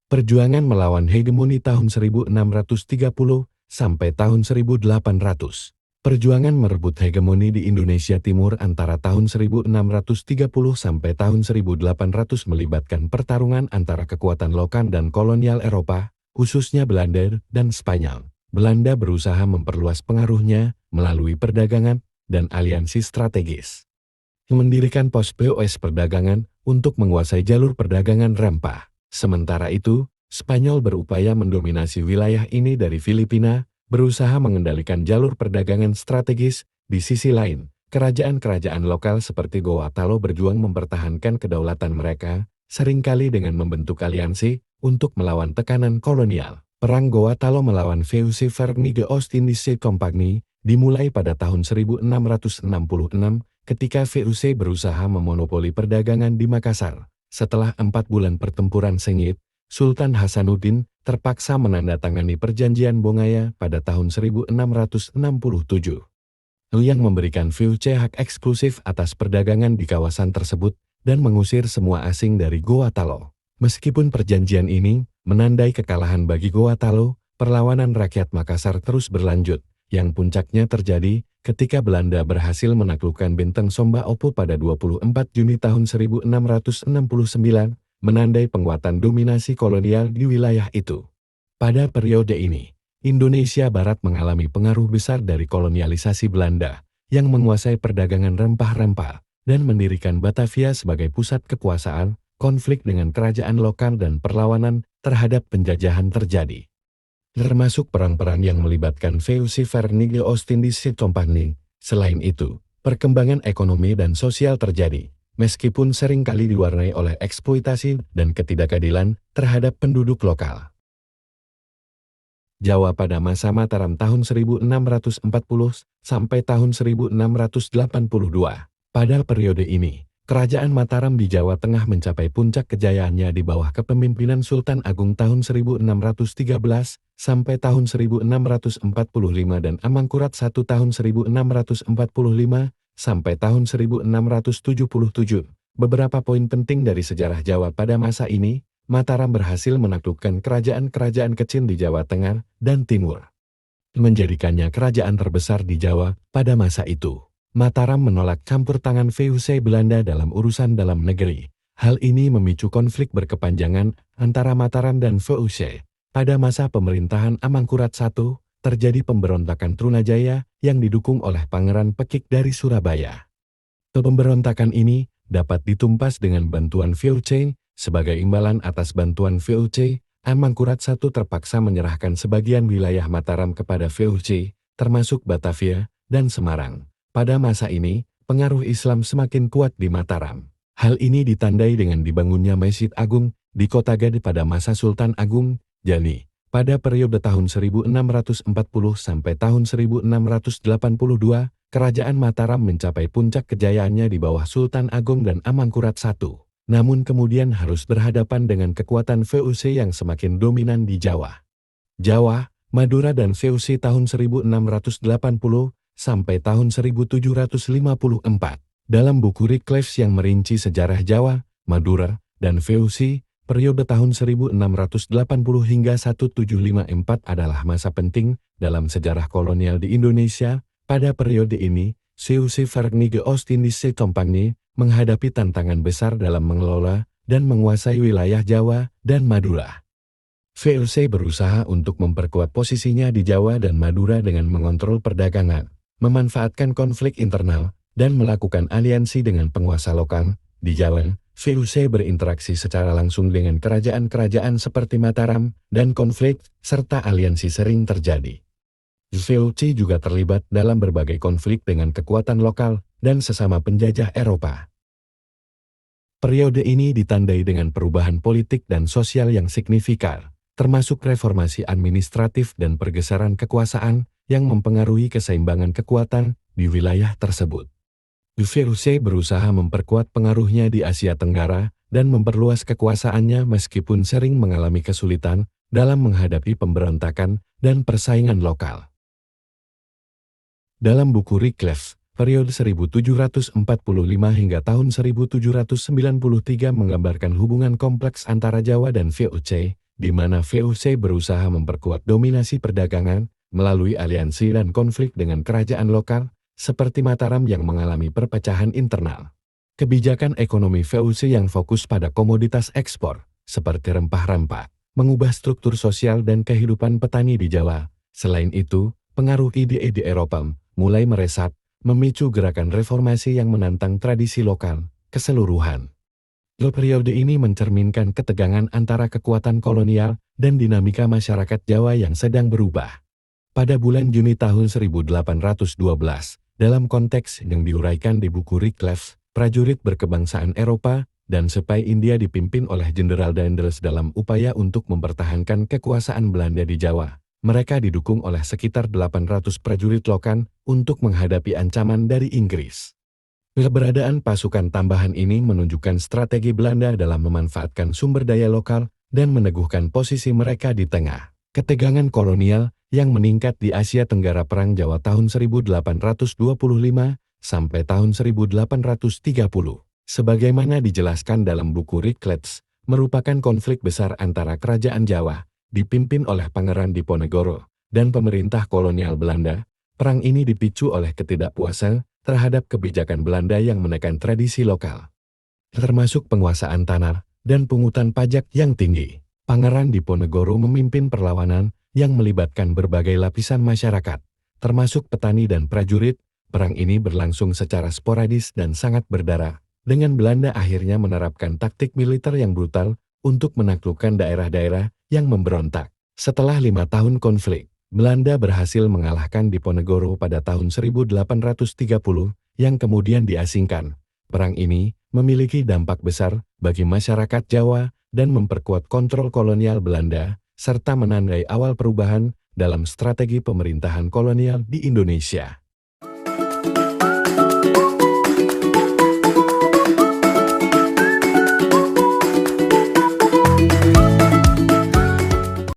Perjuangan melawan hegemoni tahun 1630 sampai tahun 1800. Perjuangan merebut hegemoni di Indonesia Timur antara tahun 1630 sampai tahun 1800 melibatkan pertarungan antara kekuatan lokal dan kolonial Eropa, khususnya Belanda dan Spanyol. Belanda berusaha memperluas pengaruhnya melalui perdagangan dan aliansi strategis. Mendirikan pos POS perdagangan untuk menguasai jalur perdagangan rempah. Sementara itu, Spanyol berupaya mendominasi wilayah ini dari Filipina, berusaha mengendalikan jalur perdagangan strategis. Di sisi lain, kerajaan-kerajaan lokal seperti Gorontalo berjuang mempertahankan kedaulatan mereka, seringkali dengan membentuk aliansi untuk melawan tekanan kolonial. Perang Gorontalo melawan VOC Verenigde Oost-Indische Compagnie dimulai pada tahun 1666 ketika VOC berusaha memonopoli perdagangan di Makassar. Setelah 4 bulan pertempuran sengit, Sultan Hasanuddin terpaksa menandatangani perjanjian Bongaya pada tahun 1667. Yang memberikan VOC hak eksklusif atas perdagangan di kawasan tersebut dan mengusir semua asing dari Gorontalo. Meskipun perjanjian ini menandai kekalahan bagi Gorontalo, perlawanan rakyat Makassar terus berlanjut, yang puncaknya terjadi ketika Belanda berhasil menaklukkan Benteng Somba Opo pada 24 Juni tahun 1669, menandai penguatan dominasi kolonial di wilayah itu. Pada periode ini, Indonesia Barat mengalami pengaruh besar dari kolonialisasi Belanda, yang menguasai perdagangan rempah-rempah, dan mendirikan Batavia sebagai pusat kekuasaan. Konflik dengan kerajaan lokal dan perlawanan terhadap penjajahan terjadi, termasuk perang-perang yang melibatkan VOC Verenigde Oost-Indische Compagnie. Selain itu, perkembangan ekonomi dan sosial terjadi, meskipun seringkali diwarnai oleh eksploitasi dan ketidakadilan terhadap penduduk lokal. Jawa pada masa Mataram tahun 1640 sampai tahun 1682. Pada periode ini, Kerajaan Mataram di Jawa Tengah mencapai puncak kejayaannya di bawah kepemimpinan Sultan Agung tahun 1613 sampai tahun 1645 dan Amangkurat I tahun 1645 sampai tahun 1677. Beberapa poin penting dari sejarah Jawa pada masa ini, Mataram berhasil menaklukkan kerajaan-kerajaan kecil di Jawa Tengah dan Timur, menjadikannya kerajaan terbesar di Jawa pada masa itu. Mataram menolak campur tangan VOC Belanda dalam urusan dalam negeri. Hal ini memicu konflik berkepanjangan antara Mataram dan VOC. Pada masa pemerintahan Amangkurat I, terjadi pemberontakan Trunajaya yang didukung oleh Pangeran Pekik dari Surabaya. Pemberontakan ini dapat ditumpas dengan bantuan VOC. Sebagai imbalan atas bantuan VOC, Amangkurat I terpaksa menyerahkan sebagian wilayah Mataram kepada VOC, termasuk Batavia dan Semarang. Pada masa ini, pengaruh Islam semakin kuat di Mataram. Hal ini ditandai dengan dibangunnya Masjid Agung di Kota Gede pada masa Sultan Agung Jani. Pada periode tahun 1640 sampai tahun 1682, Kerajaan Mataram mencapai puncak kejayaannya di bawah Sultan Agung dan Amangkurat I. Namun kemudian harus berhadapan dengan kekuatan VOC yang semakin dominan di Jawa. Jawa, Madura dan VOC tahun 1680 sampai tahun 1754. Dalam buku Reclaims yang merinci sejarah Jawa, Madura, dan VOC, periode tahun 1680 hingga 1754 adalah masa penting dalam sejarah kolonial di Indonesia. Pada periode ini, VOC Verenigde Oost-Indische Compagnie menghadapi tantangan besar dalam mengelola dan menguasai wilayah Jawa dan Madura. VOC berusaha untuk memperkuat posisinya di Jawa dan Madura dengan mengontrol perdagangan, memanfaatkan konflik internal, dan melakukan aliansi dengan penguasa lokal. Di Jawa, VOC berinteraksi secara langsung dengan kerajaan-kerajaan seperti Mataram, dan konflik serta aliansi sering terjadi. VOC juga terlibat dalam berbagai konflik dengan kekuatan lokal dan sesama penjajah Eropa. Periode ini ditandai dengan perubahan politik dan sosial yang signifikan, termasuk reformasi administratif dan pergeseran kekuasaan yang mempengaruhi keseimbangan kekuatan di wilayah tersebut. VOC berusaha memperkuat pengaruhnya di Asia Tenggara dan memperluas kekuasaannya meskipun sering mengalami kesulitan dalam menghadapi pemberontakan dan persaingan lokal. Dalam buku Reclaims, periode 1745 hingga tahun 1793 menggambarkan hubungan kompleks antara Jawa dan VOC, di mana VOC berusaha memperkuat dominasi perdagangan melalui aliansi dan konflik dengan kerajaan lokal, seperti Mataram yang mengalami perpecahan internal. Kebijakan ekonomi VOC yang fokus pada komoditas ekspor, seperti rempah-rempah, mengubah struktur sosial dan kehidupan petani di Jawa. Selain itu, pengaruh IDE di Eropa mulai meresap, memicu gerakan reformasi yang menantang tradisi lokal keseluruhan. Periode ini mencerminkan ketegangan antara kekuatan kolonial dan dinamika masyarakat Jawa yang sedang berubah. Pada bulan Juni tahun 1812, dalam konteks yang diuraikan di buku Wycliffe, prajurit berkebangsaan Eropa dan Sepai India dipimpin oleh Jenderal Daendels dalam upaya untuk mempertahankan kekuasaan Belanda di Jawa. Mereka didukung oleh sekitar 800 prajurit lokal untuk menghadapi ancaman dari Inggris. Keberadaan pasukan tambahan ini menunjukkan strategi Belanda dalam memanfaatkan sumber daya lokal dan meneguhkan posisi mereka di tengah ketegangan kolonial yang meningkat di Asia Tenggara. Perang Jawa tahun 1825 sampai tahun 1830, sebagaimana dijelaskan dalam buku Wycliffe, merupakan konflik besar antara kerajaan Jawa, dipimpin oleh Pangeran Diponegoro, dan pemerintah kolonial Belanda. Perang ini dipicu oleh ketidakpuasan terhadap kebijakan Belanda yang menekan tradisi lokal, termasuk penguasaan tanah dan pungutan pajak yang tinggi. Pangeran Diponegoro memimpin perlawanan yang melibatkan berbagai lapisan masyarakat, termasuk petani dan prajurit. Perang ini berlangsung secara sporadis dan sangat berdarah, dengan Belanda akhirnya menerapkan taktik militer yang brutal untuk menaklukkan daerah-daerah yang memberontak. Setelah 5 tahun konflik, Belanda berhasil mengalahkan Diponegoro pada tahun 1830 yang kemudian diasingkan. Perang ini memiliki dampak besar bagi masyarakat Jawa dan memperkuat kontrol kolonial Belanda, serta menandai awal perubahan dalam strategi pemerintahan kolonial di Indonesia.